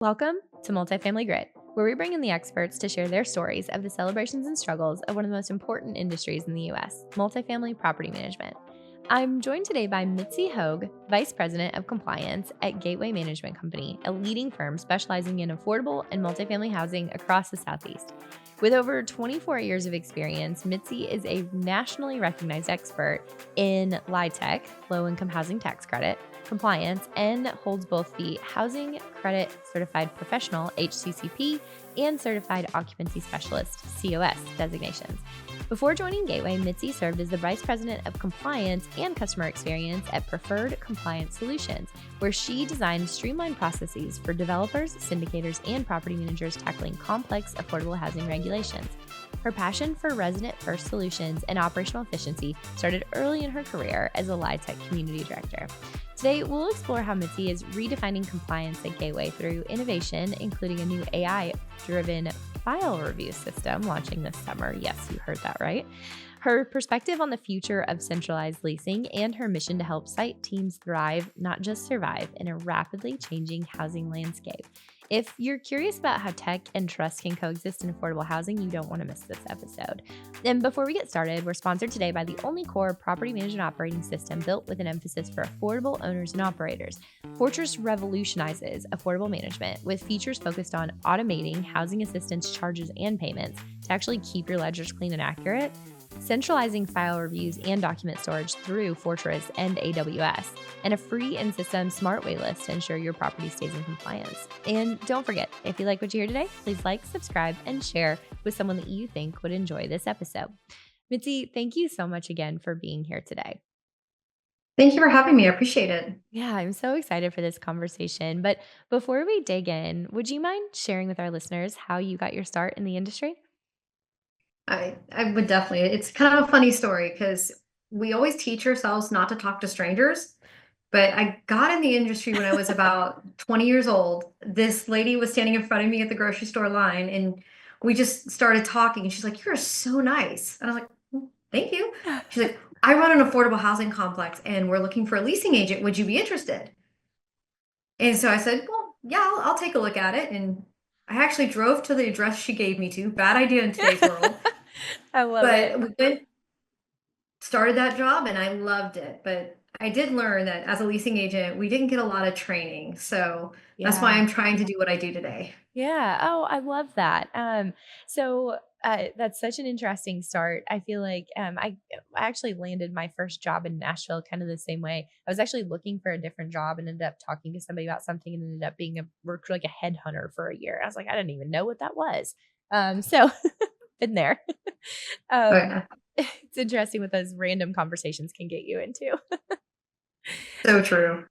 Welcome to Multifamily Grit, where we bring in the experts to share their stories of the celebrations and struggles of one of the most important industries in the U.S., multifamily property management. I'm joined today by Mitzi Hoag, Vice President of Compliance at Gateway Management Company, a leading firm specializing in affordable and multifamily housing across the Southeast. With over 24 years of experience, Mitzi is a nationally recognized expert in LIHTC, low income housing tax credit, compliance, and holds both the Housing Credit Certified Professional (HCCP) and Certified Occupancy Specialist (COS) designations. Before joining Gateway, Mitzi served as the Vice President of Compliance and Customer Experience at Preferred Compliance Solutions, where she designed streamlined processes for developers, syndicators, and property managers tackling complex affordable housing regulations. Her passion for resident-first solutions and operational efficiency started early in her career as a LIHTC Community Director. Today, we'll explore how Mitzi is redefining compliance at Gateway through innovation, including a new AI-driven file review system launching this summer. Yes, you heard that right. Her perspective on the future of centralized leasing and her mission to help site teams thrive, not just survive, in a rapidly changing housing landscape. If you're curious about how tech and trust can coexist in affordable housing, you don't want to miss this episode. And before we get started, we're sponsored today by the only core property management operating system built with an emphasis for affordable owners and operators. Fortress revolutionizes affordable management with features focused on automating housing assistance charges and payments to actually keep your ledgers clean and accurate, centralizing file reviews and document storage through Fortress and AWS, and a free in-system smart waitlist to ensure your property stays in compliance. And don't forget, if you like what you hear today, please like, subscribe, and share with someone that you think would enjoy this episode. Mitzi, thank you so much again for being here today. Thank you for having me. I appreciate it. Yeah, I'm so excited for this conversation. But before we dig in, would you mind sharing with our listeners how you got your start in the industry? I would definitely. It's kind of a funny story because we always teach ourselves not to talk to strangers. But I got in the industry when I was about 20 years old. This lady was standing in front of me at the grocery store line, and we just started talking. And she's like, "You're so nice." And I'm like, Thank you." She's like, "I run an affordable housing complex, and we're looking for a leasing agent. Would you be interested?" And so I said, "Well, yeah, I'll take a look at it." And I actually drove to the address she gave me to. Bad idea in today's world. I love it. But we went started that job, and I loved it. But I did learn that as a leasing agent, we didn't get a lot of training. So that's why Yeah. I'm trying to do what I do today. Yeah. Oh, I love that. That's such an interesting start. I feel like I actually landed my first job in Nashville kind of the same way. I was actually looking for a different job and ended up talking to somebody about something and ended up being worked like a headhunter for a year. I was like, I didn't even know what that was. So been there. But um, it's interesting what those random conversations can get you into. so true.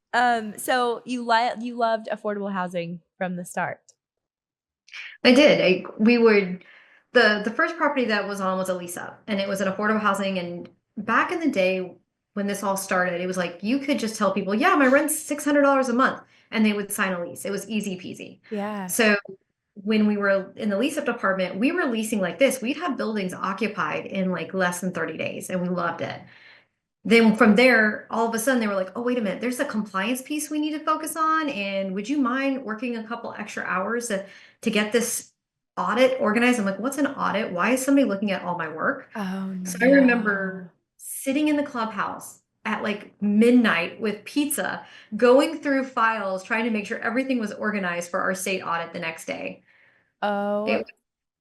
So you loved affordable housing from the start. I did. We would the first property that was on was a lease up, and it was an affordable housing. And back in the day when this all started, it was like you could just tell people, "Yeah, my rent's $600 a month," and they would sign a lease. It was easy peasy. Yeah. So when we were in the lease up department, we were leasing like this. We'd have buildings occupied in like less than 30 days, and we loved it. Then from there, all of a sudden they were like, "Oh, wait a minute, there's a compliance piece we need to focus on. And would you mind working a couple extra hours to get this audit organized?" I'm like, "What's an audit? Why is somebody looking at all my work?" Oh, So I remember no. sitting in the clubhouse at like midnight with pizza, going through files, trying to make sure everything was organized for our state audit the next day. It Oh was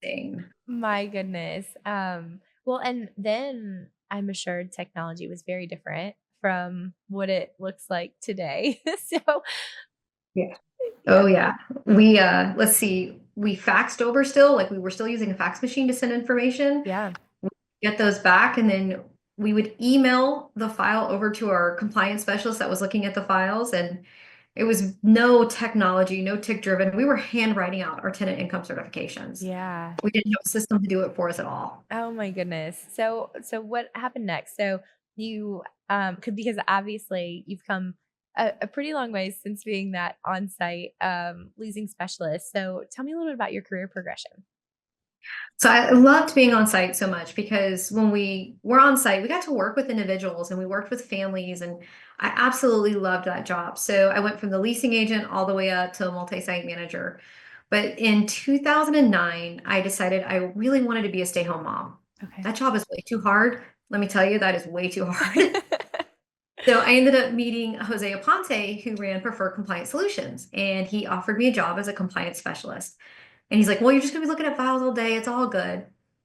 insane. my goodness. Well, and then I'm assured technology was very different from what it looks like today. So, Yeah. yeah. Oh yeah. Let's see, we faxed over still, like we were still using a fax machine to send information. Yeah. We get those back, and then we would email the file over to our compliance specialist that was looking at the files. And it was no technology, no tick driven. We were handwriting out our tenant income certifications. Yeah. We didn't have a system to do it for us at all. Oh my goodness. So what happened next? So you could because obviously you've come a pretty long way since being that on-site leasing specialist. So tell me a little bit about your career progression. So I loved being on site so much because when we were on site, we got to work with individuals and we worked with families, and I absolutely loved that job. So I went from the leasing agent all the way up to a multi-site manager. But in 2009, I decided I really wanted to be a stay-home mom. Okay. That job is way too hard. Let me tell you, that is way too hard. So I ended up meeting Jose Aponte, who ran Preferred Compliance Solutions, and he offered me a job as a compliance specialist. And he's like, "Well, you're just gonna be looking at files all day. It's all good." I'm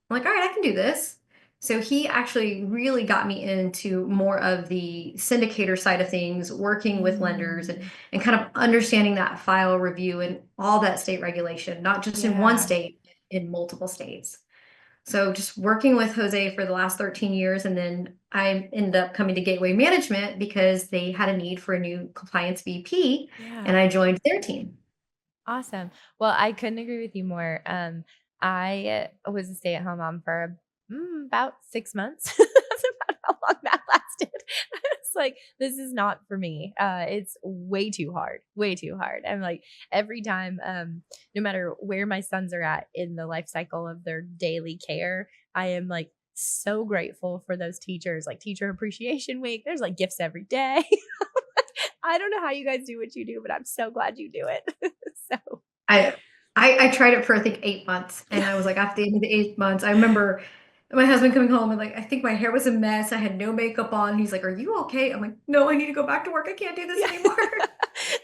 like, "All right, I can do this." So he actually really got me into more of the syndicator side of things, working with lenders Mm, and kind of understanding that file review and all that state regulation, not just in one yeah. state, in multiple states. So just working with Jose for the last 13 years, and then I ended up coming to Gateway Management because they had a need for a new compliance VP, and Yeah. I joined their team. Awesome. Well, I couldn't agree with you more. I was a stay-at-home mom for about 6 months. That's about how long that lasted. It's like, this is not for me. It's way too hard, way too hard. I'm like, every time, no matter where my sons are at in the life cycle of their daily care, I am like so grateful for those teachers, like Teacher Appreciation Week. There's like gifts every day. I don't know how you guys do what you do, but I'm so glad you do it. So I I tried it for I think 8 months, and I was like, after the end of the 8 months, I remember my husband coming home and like, I think my hair was a mess. I had no makeup on. He's like, "Are you okay?" I'm like, "No, I need to go back to work. I can't do this yeah. anymore."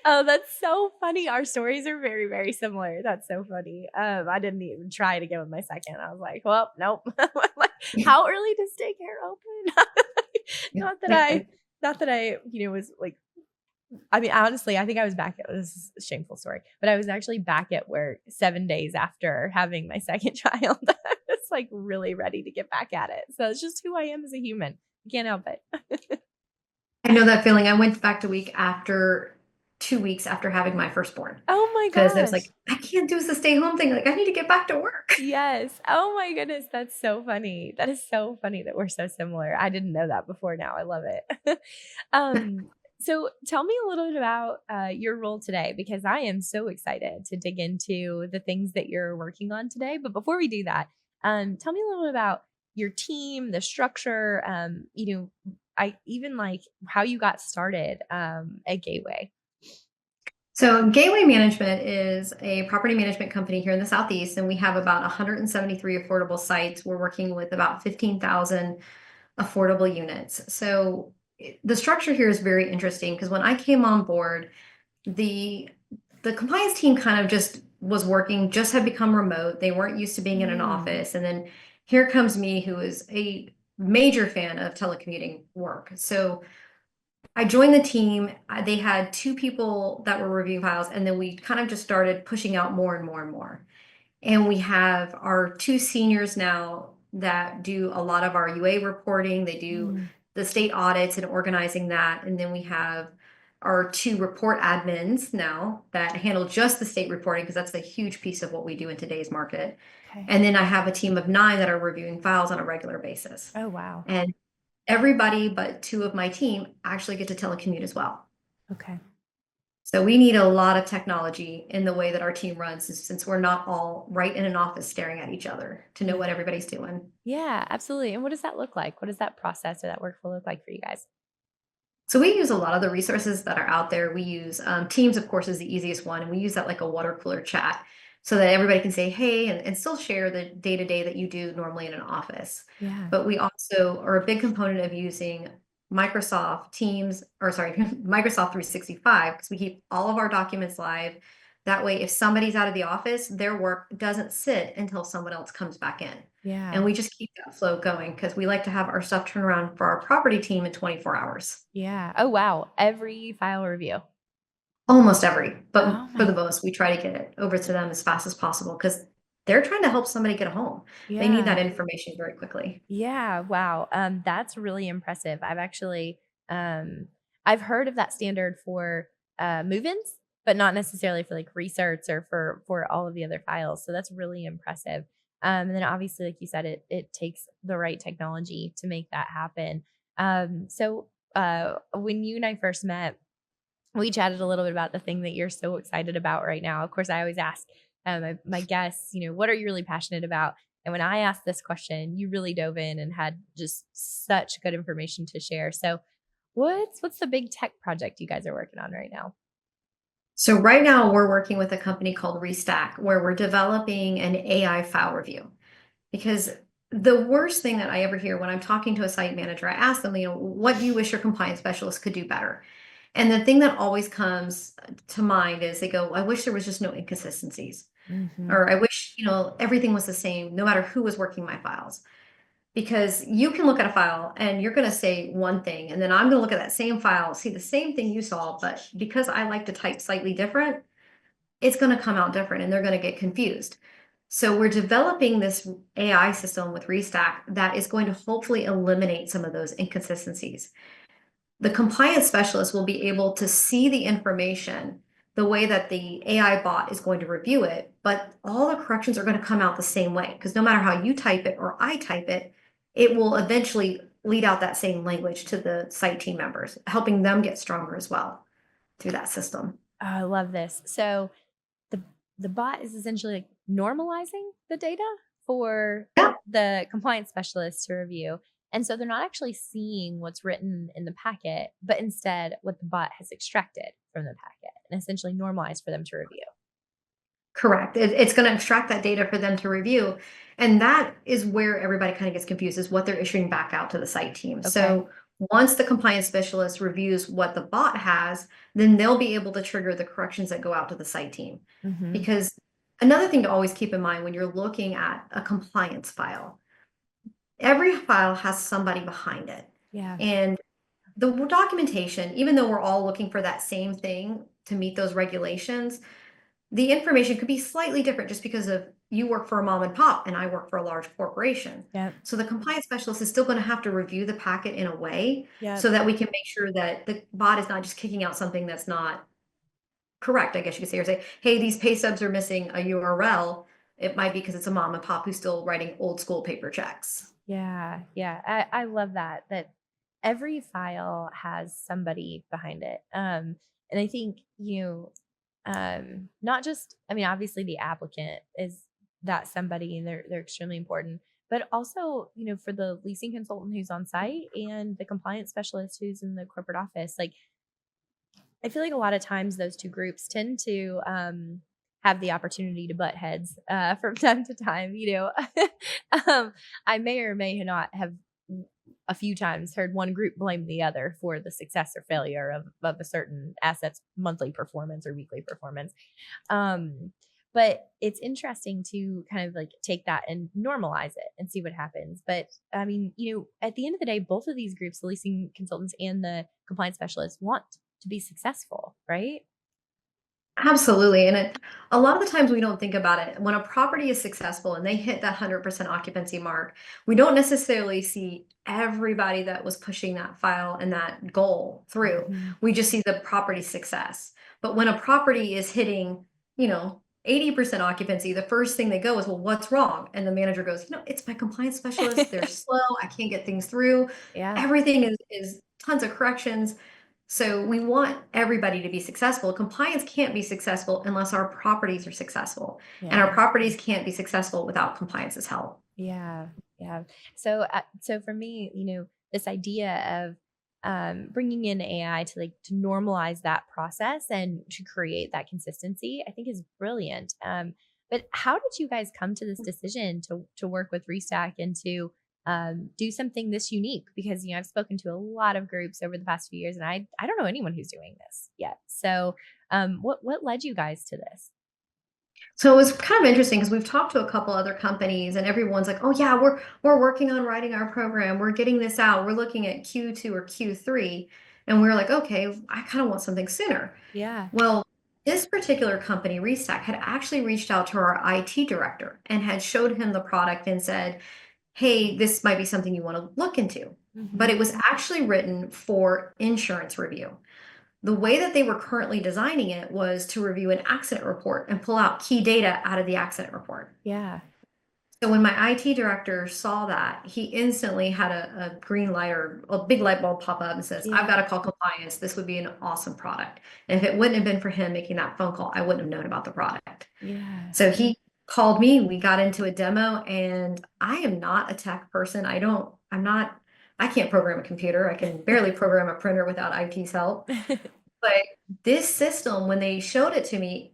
Oh, that's so funny. Our stories are very, very similar. That's so funny. I didn't even try to go with my second. I was like, well, nope. Like, how early does daycare open? Yeah. not that I, not that I, was like, I mean, honestly, I think I was back at this is a shameful story, but I was actually back at work 7 days after having my second child. I was like really ready to get back at it. So it's just who I am as a human. I can't help it. I know that feeling. I went back to week after 2 weeks after having my firstborn Oh my because I was like, gosh. "I can't do the stay home thing. Like, I need to get back to work." Yes. Oh my goodness. That's so funny. That is so funny that we're so similar. I didn't know that before now. I love it. um, so tell me a little bit about your role today because I am so excited to dig into the things that you're working on today. But before we do that, tell me a little bit about your team, the structure, I even like how you got started at Gateway. So, Gateway Management is a property management company here in the Southeast, and we have about 173 affordable sites. We're working with about 15,000 affordable units. So, the structure here is very interesting because when I came on board, the the compliance team kind of just was working, just had become remote. They weren't used to being in an Mm, office. And then here comes me, who is a major fan of telecommuting work. So I joined the team. They had two people that were reviewing files, and then we kind of just started pushing out more and more and more. And we have our two seniors now that do a lot of our UA reporting. They do mm, the state audits and organizing that. And then we have our two report admins now that handle just the state reporting, because that's a huge piece of what we do in today's market. okay. And then I have a team of 9 that are reviewing files on a regular basis. Oh, wow. And everybody but 2 of my team actually get to telecommute as well. Okay. So we need a lot of technology in the way that our team runs since we're not all right in an office staring at each other to know Yeah. what everybody's doing. Yeah, absolutely. And what does that look like? What does that process or that workflow look like for you guys? So we use a lot of the resources that are out there. We use Teams, of course, is the easiest one, and we use that like a water cooler chat so that everybody can say hey and still share the day to day that you do normally in an office. Yeah. But we also are a big component of using Microsoft Teams, or sorry, Microsoft 365, because we keep all of our documents live. That way, if somebody's out of the office, their work doesn't sit until someone else comes back in. And Yeah. we just keep that flow going because we like to have our stuff turn around for our property team in 24 hours. Yeah. Oh, wow. Every file review. Almost every, but Oh for my. the most, we try to get it over to them as fast as possible because they're trying to help somebody get a home. They need Yeah. that information very quickly. Yeah. Wow. That's really impressive. I've actually I've heard of that standard for move-ins, but not necessarily for like research or for all of the other files. So that's really impressive. And then obviously, like you said, it takes the right technology to make that happen. When you and I first met, we chatted a little bit about the thing that you're so excited about right now. Of course, I always ask, my guests, what are you really passionate about? And when I asked this question, you really dove in and had just such good information to share. So, what's the big tech project you guys are working on right now? So right now we're working with a company called Restack, where we're developing an AI file review. Because the worst thing that I ever hear when I'm talking to a site manager, I ask them, what do you wish your compliance specialist could do better? And the thing that always comes to mind is they go, I wish there was just no inconsistencies. Hmm. Or I wish, everything was the same no matter who was working my files. Because you can look at a file and you're going to say one thing, and then I'm going to look at that same file, see the same thing you saw, but because I like to type slightly different, it's going to come out different and they're going to get confused. So we're developing this AI system with Restack that is going to hopefully eliminate some of those inconsistencies. The compliance specialist will be able to see the information the way that the AI bot is going to review it, but all the corrections are going to come out the same way because no matter how you type it or I type it, it will eventually lead out that same language to the site team members, helping them get stronger as well through that system. Oh, I love this. So the the bot is essentially like normalizing the data for Yeah. the compliance specialist to review. And so they're not actually seeing what's written in the packet, but instead what the bot has extracted from the packet and essentially normalized for them to review. Correct. It's going to extract that data for them to review. And that is where everybody kind of gets confused is what they're issuing back out to the site team. Okay. So once the compliance specialist reviews what the bot has, then they'll be able to trigger the corrections that go out to the site team. Hmm. Because another thing to always keep in mind when you're looking at a compliance file, every file has somebody behind it. Yeah. And the documentation, even though we're all looking for that same thing to meet those regulations, the information could be slightly different just because of you work for a mom and pop and I work for a large corporation. Yep. So the compliance specialist is still going to have to review the packet in a way Yep. so that we can make sure that the bot is not just kicking out something that's not correct, I guess you could say, or say, hey, these pay stubs are missing a URL. It might be because it's a mom and pop who's still writing old school paper checks. Yeah. Yeah. I love that every file has somebody behind it. And I think, not just, I mean, obviously the applicant is that somebody and they're extremely important, but also, for the leasing consultant who's on site and the compliance specialist who's in the corporate office, like I feel like a lot of times those two groups tend to have the opportunity to butt heads from time to time. I may or may not have a few times heard one group blame the other for the success or failure of a certain asset's monthly performance or weekly performance. But it's interesting to kind of like take that and normalize it and see what happens. But I mean, at the end of the day, both of these groups, the leasing consultants and the compliance specialists, want to be successful, right? Absolutely. And a lot of the times we don't think about it. When a property is successful and they hit that 100% occupancy mark, we don't necessarily see everybody that was pushing that file and that goal through. Mhm. We just see the property success. But when a property is hitting, 80% occupancy, the first thing they go is, well, what's wrong? And the manager goes, it's my compliance specialist. They're slow. I can't get things through. Yeah. Everything is tons of corrections. So we want everybody to be successful. Compliance can't be successful unless our properties are successful. And our Yeah. properties can't be successful without compliance's help. Yeah. Yeah. So for me, this idea of bringing in AI to normalize that process and to create that consistency, I think is brilliant. But how did you guys come to this decision to work with Restack and to do something this unique? Because I've spoken to a lot of groups over the past few years, and I don't know anyone who's doing this yet. So, what led you guys to this? So it was kind of interesting because we've talked to a couple other companies and everyone's like, "Oh yeah, we're working on writing our program. We're getting this out. We're looking at Q2 or Q3." And we're like, "Okay, I kind of want something sooner." Yeah. Well, this particular company, Restack, had actually reached out to our IT director and had showed him the product and said, hey, this might be something you want to look into. But Hmm. it was actually written for insurance review. The way that they were currently designing it was to review an accident report and pull out key data out of the accident report. Yeah. So when my IT director saw that, he instantly had a green light or a big light bulb pop up and says, I've Yeah. got to call compliance. This would be an awesome product. And if it wouldn't have been for him making that phone call, I wouldn't have known about the product. Yeah. So he called me, we got into a demo, and I am not a tech person. I can't program a computer. I can barely program a printer without IT's help. But this system, when they showed it to me,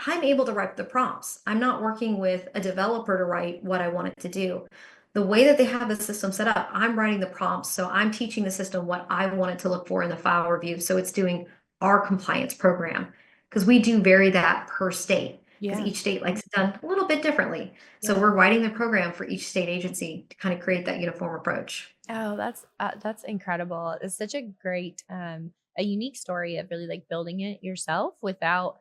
I'm able to write the prompts. I'm not working with a developer to write what I want it to do. The way that they have the system set up, I'm writing the prompts. So I'm teaching the system what I want it to look for in the file review. So it's doing our compliance program because we do vary that per state because Yeah. each state likes it done a little bit differently. So Yeah. we're writing the program for each state agency to kind of create that uniform approach. Oh, that's incredible. It's such a great, a unique story of really like building it yourself without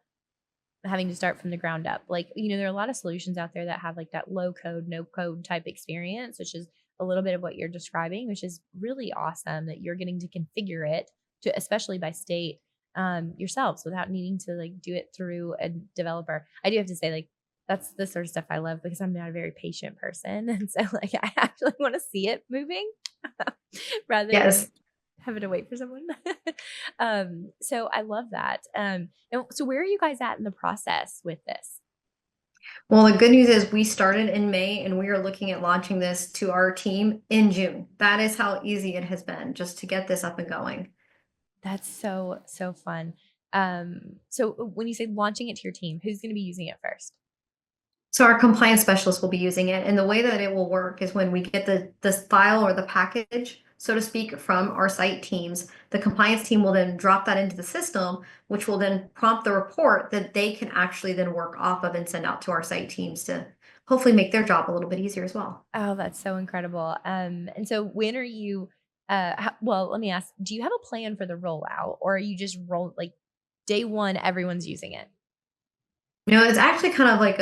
having to start from the ground up. Like, there are a lot of solutions out there that have like that low code, no code type experience, which is a little bit of what you're describing, which is really awesome that you're getting to configure it to, especially by state, yourselves without needing to like do it through a developer. I do have to say, like, that's the sort of stuff I love because I'm not a very patient person. And so like I actually want to see it moving rather than Yes. having to wait for someone. So I love that. And so where are you guys at in the process with this? Well, the good news is we started in May and we are looking at launching this to our team in June. That is how easy it has been just to get this up and going. That's so fun. So when you say launching it to your team, who's going to be using it first? So our compliance specialist will be using it. And the way that it will work is when we get the file or the package, so to speak, from our site teams, the compliance team will then drop that into the system, which will then prompt the report that they can actually then work off of and send out to our site teams to hopefully make their job a little bit easier as well. Oh, that's so incredible. And so when are you well, let me ask, do you have a plan for the rollout or are you just like day one everyone's using it? It's actually kind of like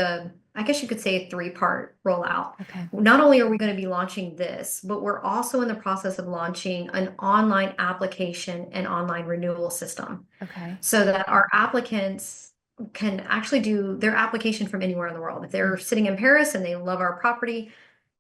I guess you could say a three-part rollout. Okay. Not only are we going to be launching this, but we're also in the process of launching an online application and online renewal system Okay. so that our applicants can actually do their application from anywhere in the world. If they're Mm. sitting in Paris and they love our property,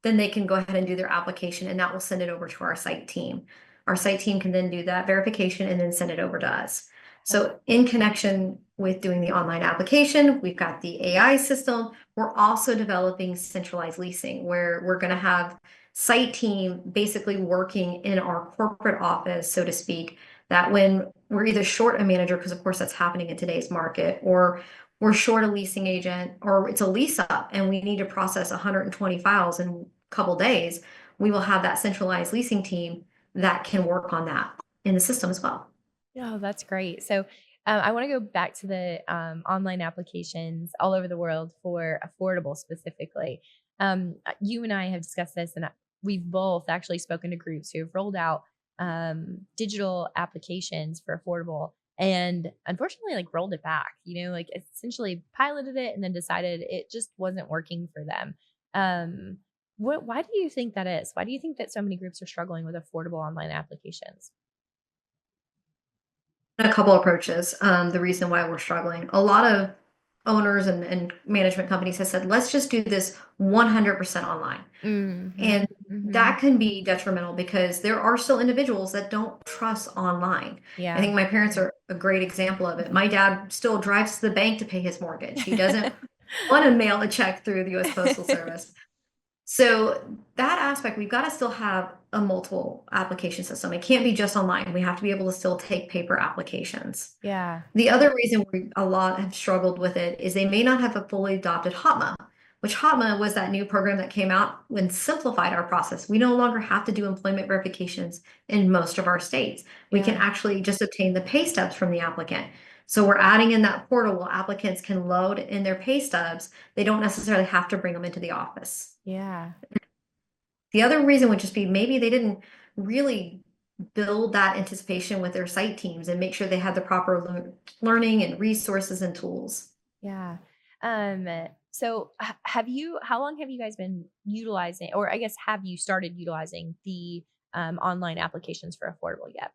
then they can go ahead and do their application and that will send it over to our site team. Our site team can then do that verification and then send it over to us. Okay. So in connection with doing the online application, we've got the AI system. We're also developing centralized leasing where we're going to have site team basically working in our corporate office, so to speak, that when we're either short a manager, because of course that's happening in today's market, or we're short a leasing agent, or it's a lease up and we need to process 120 files in a couple days, we will have that centralized leasing team that can work on that in the system as well. Oh, that's great. So I want to go back to the online applications all over the world for affordable specifically. You and I have discussed this, and we've both actually spoken to groups who have rolled out digital applications for affordable and unfortunately like rolled it back, like essentially piloted it and then decided it just wasn't working for them. Why do you think that is? Why do you think that so many groups are struggling with affordable online applications? A couple approaches. The reason why we're struggling. A lot of owners and management companies have said, let's just do this 100% online. Mhm, And mhm. that can be detrimental because there are still individuals that don't trust online. I Yeah. think my parents are a great example of it. My dad still drives to the bank to pay his mortgage. He doesn't want to mail a check through the US Postal Service. So that aspect, we've got to still have a multiple application system. It can't be just online. We have to be able to still take paper applications. Yeah, The other reason a lot have struggled with it is they may not have a fully adopted HOTMA, which HOTMA was that new program that came out and simplified our process. We no longer have to do employment verifications in most of our states. We can yeah, actually just obtain the pay stubs from the applicant. So we're adding in that portal where applicants can load in their pay stubs. They don't necessarily have to bring them into the office. yeah, The other reason would just be maybe they didn't really build that anticipation with their site teams and make sure they had the proper learning and resources and tools. yeah. So how long have you guys been utilizing, or I guess, have you started utilizing the online applications for affordable yet?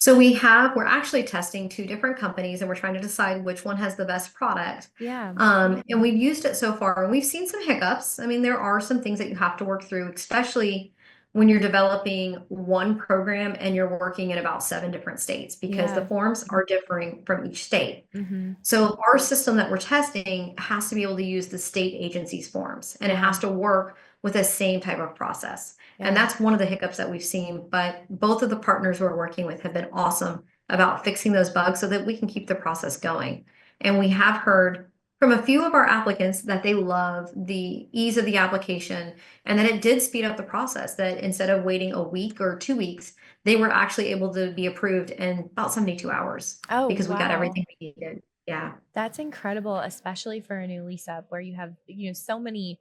So we're actually testing two different companies and we're trying to decide which one has the best product. Yeah. And we've used it so far and we've seen some hiccups. I mean, there are some things that you have to work through, especially when you're developing one program and you're working in about 7 different states because the Yeah. forms are differing from each state. Mm-hmm. So our system that we're testing has to be able to use the state agency's forms and it Yeah. has to work with the same type of process. And Yeah. that's one of the hiccups that we've seen. But both of the partners we're working with have been awesome about fixing those bugs so that we can keep the process going. And we have heard from a few of our applicants that they love the ease of the application and that it did speed up the process, that instead of waiting a week or 2 weeks, they were actually able to be approved in about 72 hours Oh, because we got wow. everything we needed. Yeah. That's incredible, especially for a new lease up where you have, so many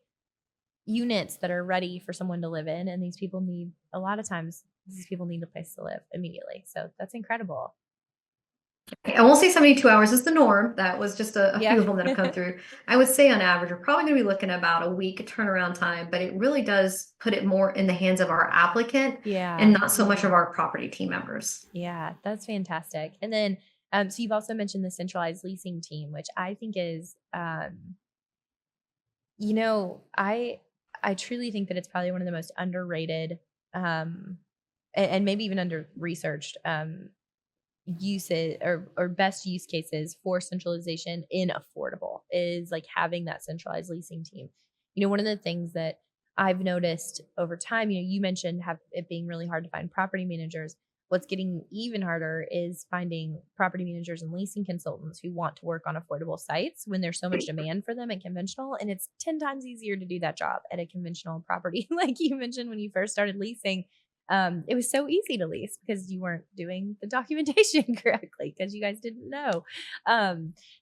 units that are ready for someone to live in. And a lot of times, these people need a place to live immediately. So that's incredible. I won't say 72 hours is the norm. That was just a few Yeah. of them that have come through. I would say on average, we're probably going to be looking at about a week turnaround time, but it really does put it more in the hands of our applicant and Yeah. not so much of our property team members. Yeah. That's fantastic. And then, so you've also mentioned the centralized leasing team, which I think is, you know, I truly think that it's probably one of the most underrated, and maybe even under researched, uses or best use cases for centralization in affordable is like having that centralized leasing team. One of the things that I've noticed over time, you mentioned have it being really hard to find property managers. What's getting even harder is finding property managers and leasing consultants who want to work on affordable sites when there's so much demand for them at conventional. And it's 10 times easier to do that job at a conventional property. Like you mentioned when you first started leasing, it was so easy to lease because you weren't doing the documentation correctly because you guys didn't know.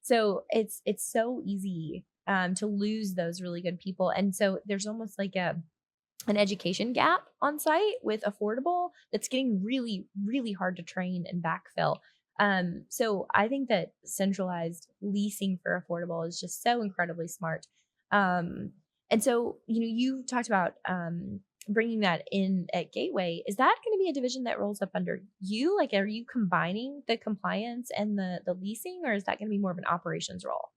So it's so easy to lose those really good people. And so there's almost like an education gap on site with affordable that's getting really, really hard to train and backfill. So I think that centralized leasing for affordable is just so incredibly smart. Um, and so, you talked about bringing that in at Gateway. Is that going to be a division that rolls up under you? Like, are you combining the compliance and the leasing, or is that going to be more of an operations role?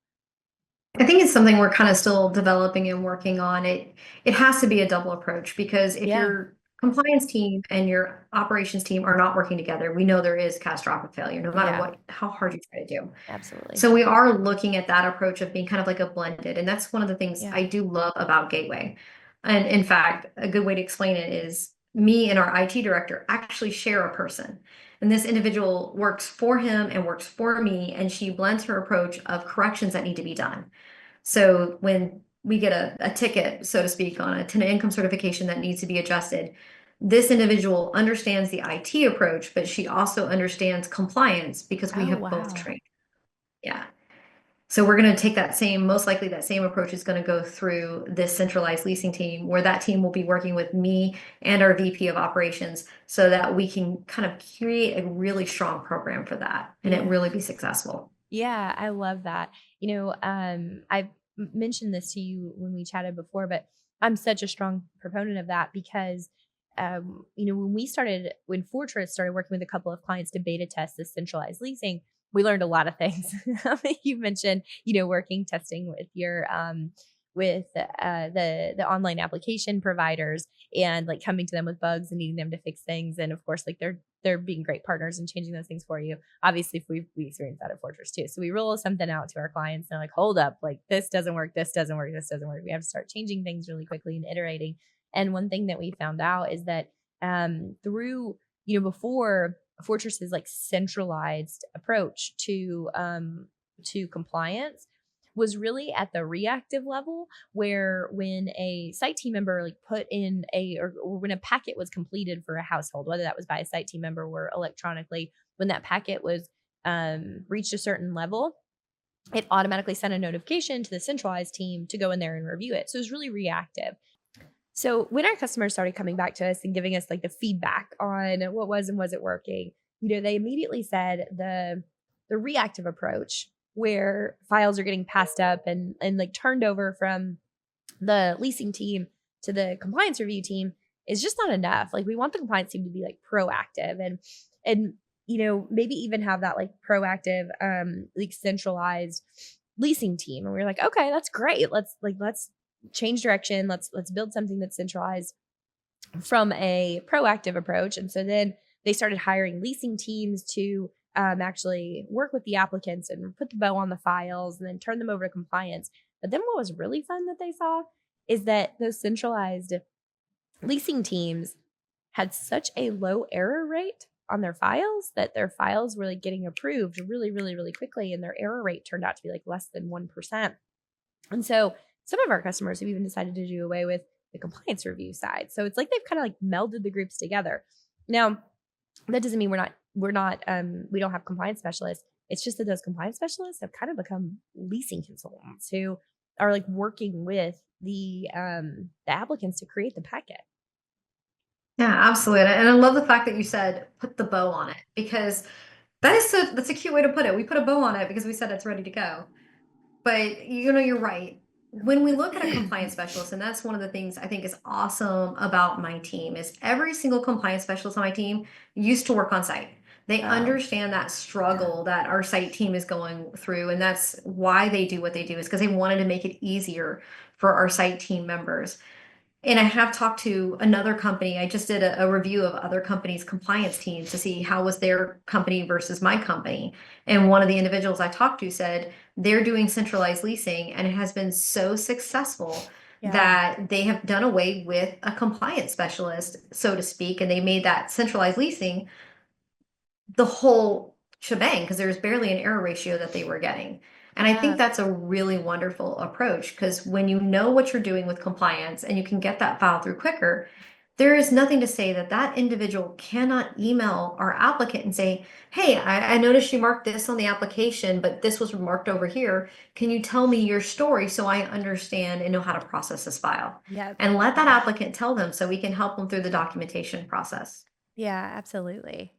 I think it's something we're kind of still developing and working on. It has to be a double approach because if Yeah, your compliance team and your operations team are not working together, we know there is catastrophic failure no matter yeah, what how hard you try to do. absolutely. So we are looking at that approach of being kind of like a blended, and that's one of the things Yeah. I do love about Gateway. And in fact, a good way to explain it is me and our IT director actually share a person. And this individual works for him and works for me, and she blends her approach of corrections that need to be done. So when we get a ticket, so to speak, on a tenant income certification that needs to be adjusted, this individual understands the IT approach, but she also understands compliance because we Oh, have both wow. trained. Yeah. So we're going to take that same, most likely that same approach is going to go through this centralized leasing team, where that team will be working with me and our VP of operations so that we can kind of create a really strong program for that and it Yeah. really be successful. Yeah, I love that. I've mentioned this to you when we chatted before, but I'm such a strong proponent of that because, when Fortress started working with a couple of clients to beta test this centralized leasing, we learned a lot of things. You mentioned, working testing with your, with the online application providers and like coming to them with bugs and needing them to fix things. And of course, like they're being great partners and changing those things for you. Obviously, if we experience that at Fortress too. So we roll something out to our clients and they're like, hold up, like this doesn't work, this doesn't work, this doesn't work. We have to start changing things really quickly and iterating. And one thing that we found out is that through, before Fortress's like centralized approach to compliance was really at the reactive level, where when a site team member like put in or when a packet was completed for a household, whether that was by a site team member or electronically, when that packet was reached a certain level, it automatically sent a notification to the centralized team to go in there and review it. So it was really reactive. So when our customers started coming back to us and giving us like the feedback on what was and wasn't working, they immediately said the reactive approach where files are getting passed up and like turned over from the leasing team to the compliance review team is just not enough. Like we want the compliance team to be like proactive and maybe even have that like proactive, like centralized leasing team. And we were like, okay, that's great. Let's change direction. Let's build something that's centralized from a proactive approach. And so then they started hiring leasing teams to actually work with the applicants and put the bow on the files and then turn them over to compliance. But then what was really fun that they saw is that those centralized leasing teams had such a low error rate on their files that their files were like getting approved really, really, really quickly. And their error rate turned out to be like less than 1%. And so some of our customers have even decided to do away with the compliance review side. So it's like they've kind of like melded the groups together. Now, that doesn't mean we don't have compliance specialists. It's just that those compliance specialists have kind of become leasing consultants who are like working with the applicants to create the packet. Yeah, absolutely. And I love the fact that you said put the bow on it, because that's a cute way to put it. We put a bow on it because we said it's ready to go. But you're right. When we look at a compliance specialist, and that's one of the things I think is awesome about my team, is every single compliance specialist on my team used to work on site. They Oh, understand that struggle that our site team is going through, and that's why they do what they do, is because they wanted to make it easier for our site team members. And I have talked to another company. I just did a review of other companies' compliance teams to see how was their company versus my company. And one of the individuals I talked to said they're doing centralized leasing, and it has been so successful yeah. that they have done away with a compliance specialist, so to speak, and they made that centralized leasing the whole shebang because there was barely an error ratio that they were getting. And I think Yeah. that's a really wonderful approach, because when you know what you're doing with compliance and you can get that file through quicker, there is nothing to say that that individual cannot email our applicant and say, hey, I noticed you marked this on the application, but this was marked over here. Can you tell me your story so I understand and know how to process this file? Yep. And let that applicant tell them so we can help them through the documentation process. Yeah, absolutely.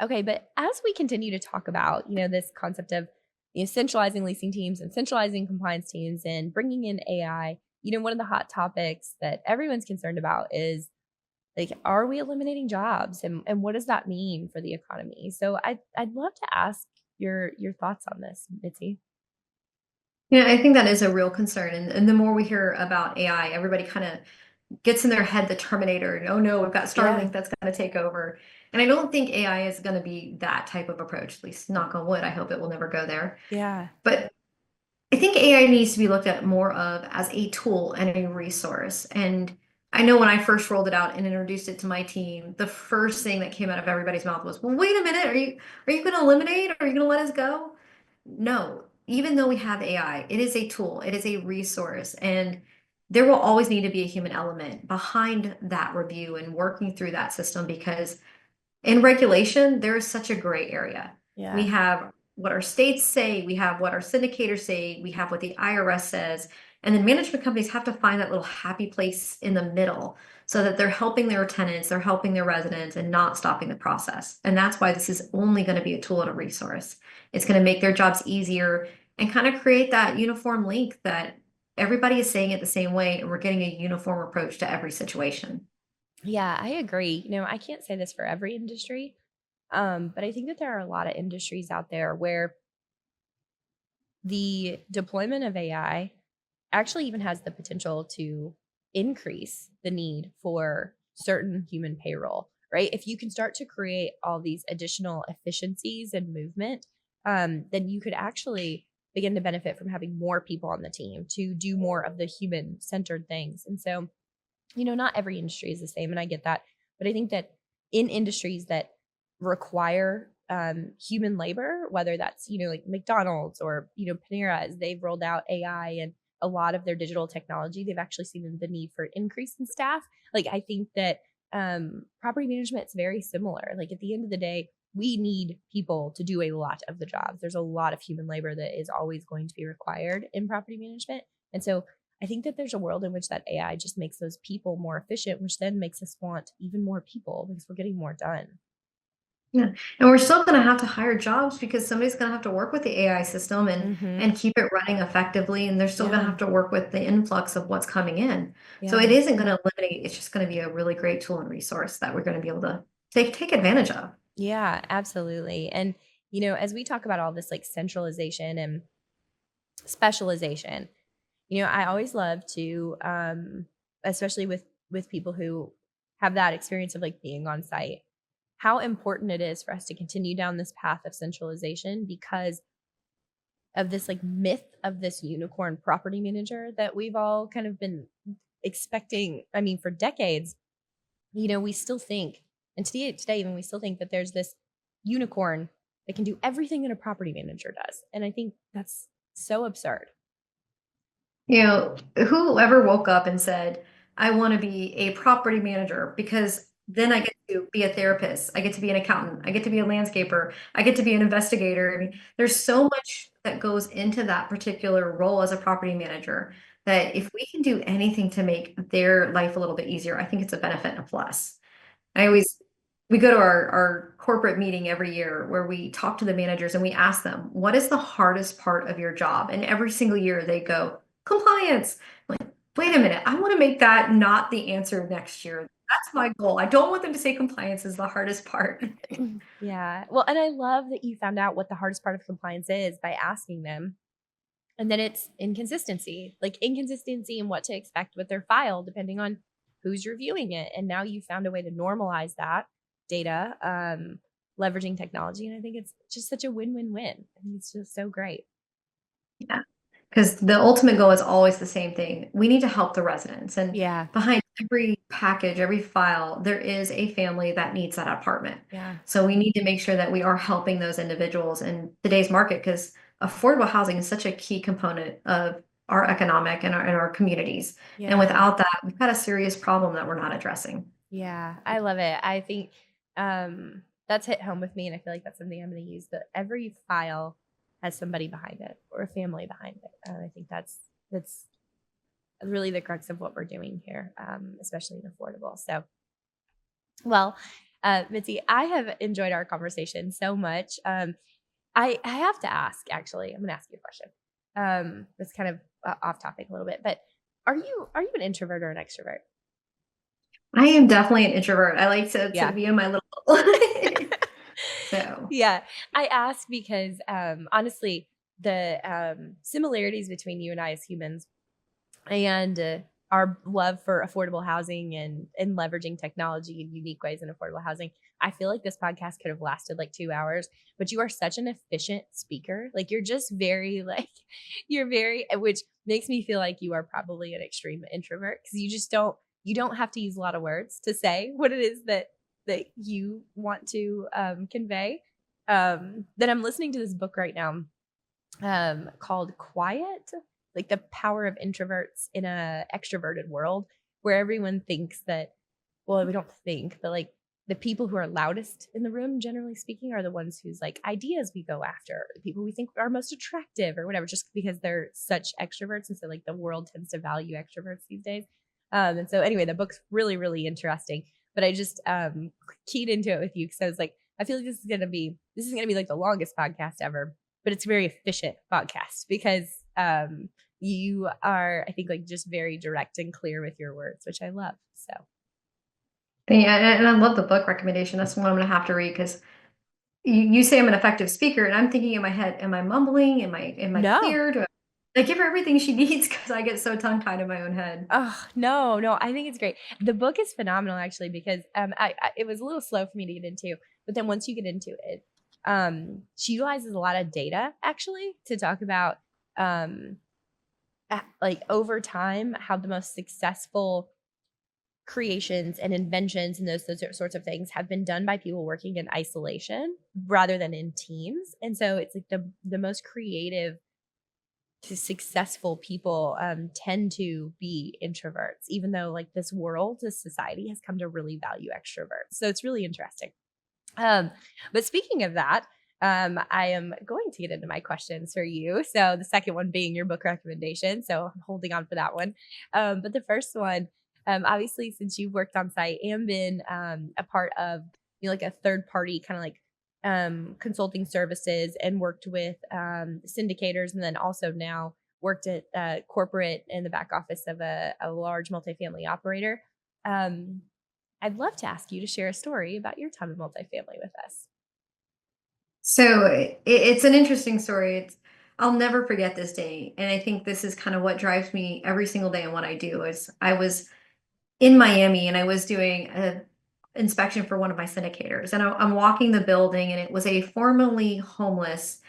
Okay, but as we continue to talk about, this concept of, centralizing leasing teams and centralizing compliance teams and bringing in AI, one of the hot topics that everyone's concerned about is like, are we eliminating jobs, and what does that mean for the economy? So I'd love to ask your thoughts on this, Mitzi. Yeah, I think that is a real concern. And the more we hear about AI, everybody kind of gets in their head the Terminator, and oh no, we've got Yeah. Starlink that's going to take over. And I don't think AI is going to be that type of approach, at least knock on wood. I hope it will never go there. Yeah. But I think AI needs to be looked at more of as a tool and a resource. And I know when I first rolled it out and introduced it to my team, the first thing that came out of everybody's mouth was, "Well, wait a minute, are you going to eliminate? Are you going to let us go?" No, even though we have AI, it is a tool, it is a resource, and there will always need to be a human element behind that review and working through that system, because in regulation, there is such a gray area. We Yeah. have what our states say, we have what our syndicators say, we have what the IRS says, and then management companies have to find that little happy place in the middle so that they're helping their tenants, they're helping their residents, and not stopping the process. And that's why this is only going to be a tool and a resource. It's going to make their jobs easier and kind of create that uniform link that everybody is saying it the same way, and we're getting a uniform approach to every situation. Yeah, I agree. I can't say this for every industry, but I think that there are a lot of industries out there where the deployment of AI actually even has the potential to increase the need for certain human payroll, right? If you can start to create all these additional efficiencies and movement, then you could actually begin to benefit from having more people on the team to do more of the human centered things. And so, not every industry is the same, and I get that. But I think that in industries that require human labor, whether that's, like McDonald's or, Panera, as they've rolled out AI and a lot of their digital technology, they've actually seen the need for increase in staff. Like, I think that property management is very similar. Like, at the end of the day, we need people to do a lot of the jobs. There's a lot of human labor that is always going to be required in property management. And so I think that there's a world in which that AI just makes those people more efficient, which then makes us want even more people because we're getting more done. Yeah, and we're still gonna have to hire jobs because somebody's gonna have to work with the AI system and Mm-hmm. and keep it running effectively, and they're still gonna Yeah. have to work with the influx of what's coming in. So it Yeah. isn't gonna eliminate, it's just gonna be a really great tool and resource that we're gonna be able to take advantage of. Yeah, absolutely. And, you know, as we talk about all this like centralization and specialization, you know, I always love to, especially with people who have that experience of like being on site, how important it is for us to continue down this path of centralization because of this like myth of this unicorn property manager that we've all kind of been expecting. I mean, for decades, you know, we still think, and today even we still think that there's this unicorn that can do everything that a property manager does. And I think that's so absurd. You know, whoever woke up and said, I want to be a property manager because then I get to be a therapist, I get to be an accountant, I get to be a landscaper, I get to be an investigator. I mean, there's so much that goes into that particular role as a property manager that if we can do anything to make their life a little bit easier, I think it's a benefit and a plus. I always we go to our corporate meeting every year where we talk to the managers and we ask them, "What is the hardest part of your job?" And every single year they go, "Compliance." I'm like, wait a minute, I want to make that not the answer next year. That's my goal. I don't want them to say compliance is the hardest part. Yeah. Well, and I love that you found out what the hardest part of compliance is by asking them. And then it's inconsistency, like inconsistency in what to expect with their file, depending on who's reviewing it. And now you found a way to normalize that data, leveraging technology. And I think it's just such a win-win-win. I think it's just so great. Yeah. Because the ultimate goal is always the same thing. We need to help the residents. And Yeah. behind every package, every file, there is a family that needs that apartment. Yeah. So we need to make sure that we are helping those individuals in today's market because affordable housing is such a key component of our economic and our communities. And Yeah. without that, we've got a serious problem that we're not addressing. Yeah. I love it. I think that's hit home with me. And I feel like that's something I'm going to use. That every file has somebody behind it or a family behind it. And I think that's really the crux of what we're doing here, especially in affordable. So, well, Mitzi, I have enjoyed our conversation so much. I have to ask, actually, I'm going to ask you a question. That's kind of off topic a little bit, but are you an introvert or an extrovert? I am definitely an introvert. I like to Yeah. be in my little bubble. So Yeah. I ask because honestly, the similarities between you and I as humans and our love for affordable housing and leveraging technology in unique ways in affordable housing. I feel like this podcast could have lasted like 2 hours, but you are such an efficient speaker. Like you're just very like you're very, which makes me feel like you are probably an extreme introvert because you don't have to use a lot of words to say what it is that you want to convey. That I'm listening to this book right now called Quiet, like the power of introverts in a extroverted world where everyone thinks that, well, we don't think, but like the people who are loudest in the room, generally speaking, are the ones whose like ideas we go after, the people we think are most attractive or whatever, just because they're such extroverts. And so like the world tends to value extroverts these days. And so anyway, the book's really, really interesting. But I just keyed into it with you because I was like, I feel like this is gonna be like the longest podcast ever, but it's a very efficient podcast because you are, I think, like just very direct and clear with your words, which I love. So yeah, and I love the book recommendation. That's one I'm gonna have to read because you say I'm an effective speaker, and I'm thinking in my head, am I mumbling? Am I no. clear? Do I give her everything she needs? Because I get so tongue tied in my own head. Oh, no, no, I think it's great. The book is phenomenal actually because it was a little slow for me to get into, but then once you get into it, she utilizes a lot of data actually to talk about um like over time how the most successful creations and inventions and those sorts of things have been done by people working in isolation rather than in teams. And so it's like the most creative to successful people tend to be introverts, even though like this world, this society has come to really value extroverts. So it's really interesting. Um, but speaking of that, I am going to get into my questions for you. So the second one being your book recommendation. So I'm holding on for that one. But the first one, obviously, since you've worked on site and been a part of like a third party kind of like consulting services and worked with syndicators, and then also now worked at corporate in the back office of a large multifamily operator. Um, I'd love to ask you to share a story about your time in multifamily with us. So it's an interesting story. I'll never forget this day, and I think this is kind of what drives me every single day in what I do. Is I was in Miami and I was doing a inspection for one of my syndicators, and I'm walking the building, and it was a formerly homeless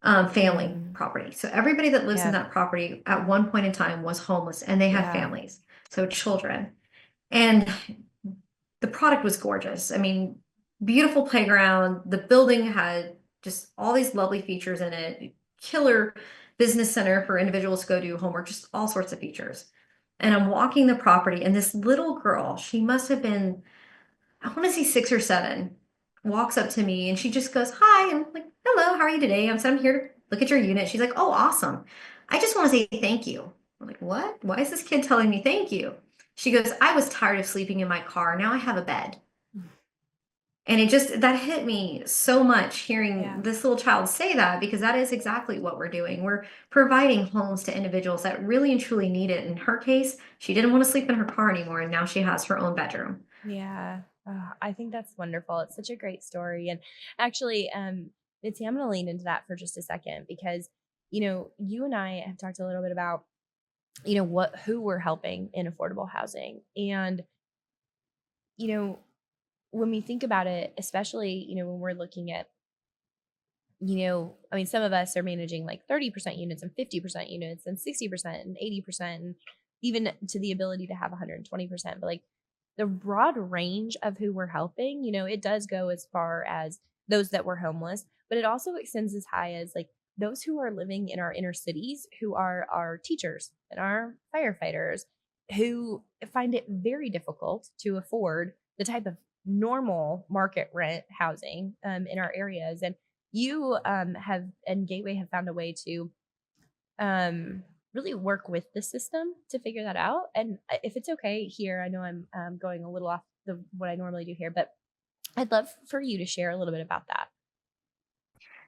family Mm, property. So everybody that lives in yep. that property at one point in time was homeless, and they had Yeah. families, so children. And the product was gorgeous. I mean, beautiful playground. The building had just all these lovely features in it. Killer business center for individuals to go do homework, just all sorts of features. And I'm walking the property, and this little girl, she must have been, I want to say 6 or 7, walks up to me and she just goes, "Hi." And I'm like, "Hello, how are you today?" I'm here to look at your unit. She's like, "Oh, awesome. I just want to say thank you." I'm like, "What? Why is this kid telling me thank you?" She goes, "I was tired of sleeping in my car. Now I have a bed." And it just that hit me so much hearing Yeah. this little child say that, because that is exactly what we're doing. We're providing homes to individuals that really and truly need it. In her case, she didn't want to sleep in her car anymore, and now she has her own bedroom. Yeah. I think that's wonderful. It's such a great story. And actually, Mitzi, I'm going to lean into that for just a second because, you and I have talked a little bit about, who we're helping in affordable housing. And, you know, when we think about it, especially, when we're looking at, I mean, some of us are managing like 30% units and 50% units and 60% and 80% and even to the ability to have 120%. But like the broad range of who we're helping, it does go as far as those that were homeless, but it also extends as high as like those who are living in our inner cities, who are our teachers and our firefighters, who find it very difficult to afford the type of normal market rent housing in our areas. And you have and Gateway have found a way to really work with the system to figure that out. And if it's okay here, I know I'm going a little off the what I normally do here, but I'd love for you to share a little bit about that.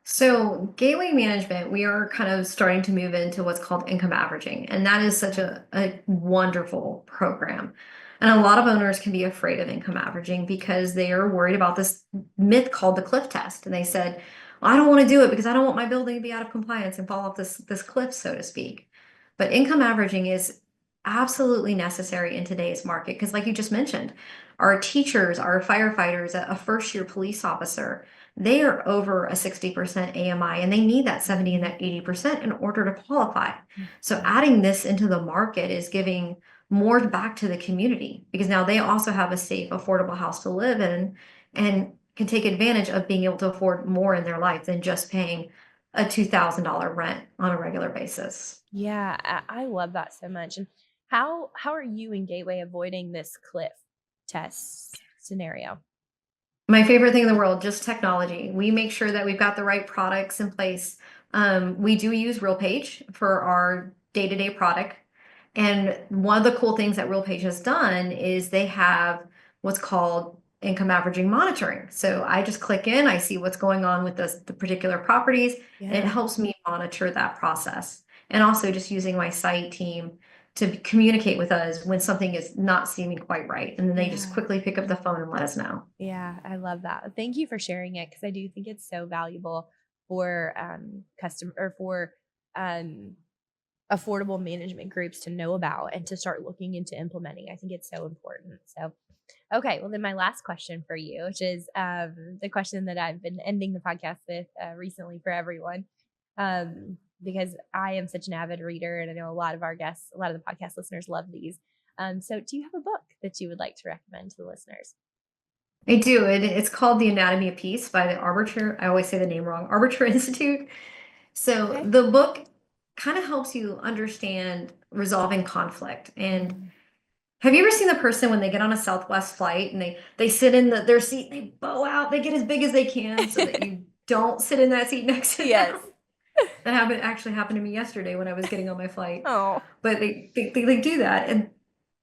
So, gateway management, we are kind of starting to move into what's called income averaging. And that is such Yeah. a wonderful program. And a lot of owners can be afraid of income averaging because they are worried about this myth called the cliff test. And they said, "Well, I don't want to do it because I don't want my building to be out of compliance and fall off this cliff, so to speak." But income averaging is absolutely necessary in today's market because, like you just mentioned, our teachers, our firefighters, a first year police officer, they are over a 60% AMI and they need that 70 and Mhm. that 80% in order to qualify. So Mhm. adding this into the market is giving more back to the community because now they also have a safe, affordable house to live in and can take advantage of being able to afford more in their life than just paying a $2,000 rent on a regular basis. Yeah, I love that so much. And how are you and Gateway avoiding this cliff test scenario? My favorite thing in the world, just technology. We make sure that we've got the right products in place. We do use RealPage for our day-to-day product. And one of the cool things that RealPage has done is they have what's called income averaging monitoring. So I just click in, I see what's going on with the particular properties, and it Yeah. helps me monitor that process. And also just using my site team to communicate with us when something is not seeming quite right. And then they just Yeah. quickly pick up the phone and let us know. Yeah, I love that. Thank you for sharing it because I do think it's so valuable for custom or for um affordable management groups to know about and to start looking into implementing. I think it's so important. So, okay, well then my last question for you, which is the question that I've been ending the podcast with recently for everyone, because I am such an avid reader, and I know a lot of our guests, a lot of the podcast listeners love these. So, do you have a book that you would like to recommend to the listeners? I do. It's called The Anatomy of Peace by the Arbiter. I always say the name wrong. Arbiter Institute. So Okay. the book kind of helps you understand resolving conflict. And Mm. have you ever seen the person when they get on a Southwest flight and they sit in their seat, they bow out, they get as big as they can so that you don't sit in that seat next to Yes. them? That actually happened to me yesterday when I was getting on my flight. Oh. But they do that. And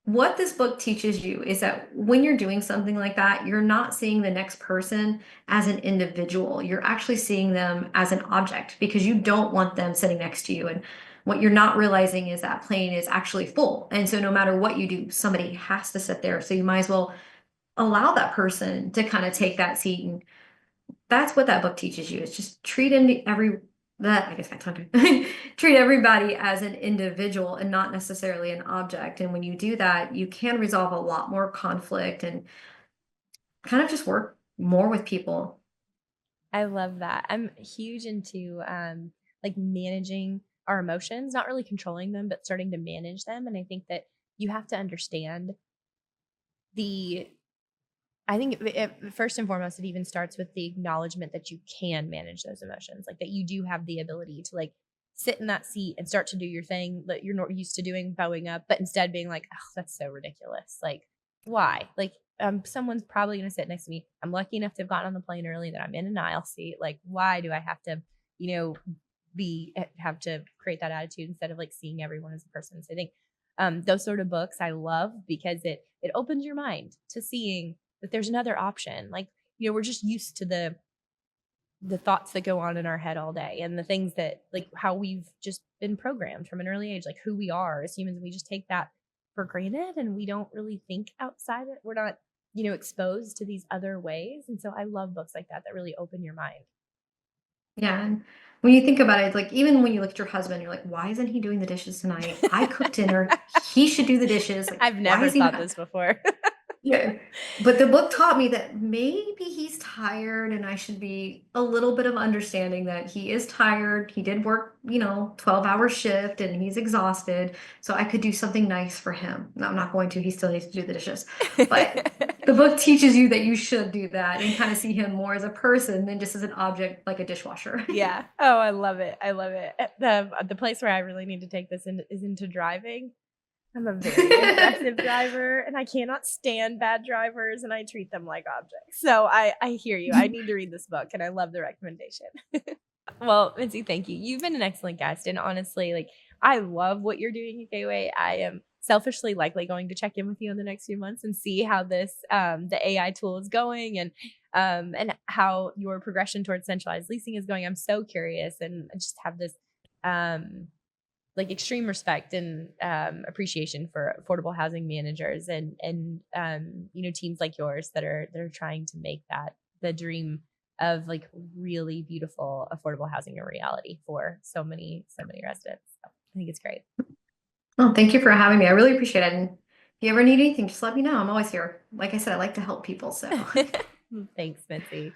what this book teaches you is that when you're doing something like that, you're not seeing the next person as an individual. You're actually seeing them as an object because you don't want them sitting next to you. And what you're not realizing is that plane is actually full. And so no matter what you do, somebody has to sit there. So you might as well allow that person to kind of take that seat. And that's what that book teaches you. It's just treat every that I guess I tongue treat everybody as an individual and not necessarily an object. And when you do that, you can resolve a lot more conflict and kind of just work more with people. I love that. I'm huge into like managing our emotions, not really controlling them, but starting to manage them. And I think that you have to understand the I think first and foremost, it even starts with the acknowledgement that you can manage those emotions, like that you do have the ability to like sit in that seat and start to do your thing that you're not used to doing, bowing up, but instead being like, oh, that's so ridiculous. Like, why? Like, someone's probably going to sit next to me. I'm lucky enough to have gotten on the plane early that I'm in an aisle seat. Like, why do I have to, you know, have to create that attitude instead of like seeing everyone as a person? So I think those sort of books I love because it opens your mind to seeing that there's another option. Like, we're just used to the thoughts that go on in our head all day and the things that like how we've just been programmed from an early age, like who we are as humans. We just take that for granted and we don't really think outside it. We're not, exposed to these other ways. And so I love books like that really open your mind. Yeah. And when you think about it, like even when you look at your husband, you're like, why isn't he doing the dishes tonight? I cooked dinner. He should do the dishes. Like, I've why never is he thought not? this before. Yeah. But the book taught me that maybe he's tired and I should be a little bit of understanding that he is tired. He did work, 12-hour shift and he's exhausted. So I could do something nice for him. No, I'm not going to. He still needs to do the dishes. But the book teaches you that you should do that and kind of see him more as a person than just as an object like a dishwasher. Yeah. Oh, I love it. I love it. The place where I really need to take this is into driving. I'm a very aggressive driver and I cannot stand bad drivers and I treat them like objects. So I hear you. I need to read this book and I love the recommendation. Well, Mitzi, thank you. You've been an excellent guest. And honestly, like I love what you're doing at Gateway. I am selfishly likely going to check in with you in the next few months and see how this the AI tool is going and how your progression towards centralized leasing is going. I'm so curious and I just have this like extreme respect and appreciation for affordable housing managers and teams like yours that are trying to make that the dream of like really beautiful affordable housing a reality for so many residents. So I think it's great. Well, thank you for having me. I really appreciate it. And if you ever need anything, just let me know. I'm always here. Like I said, I like to help people. So Thanks, Mitzi.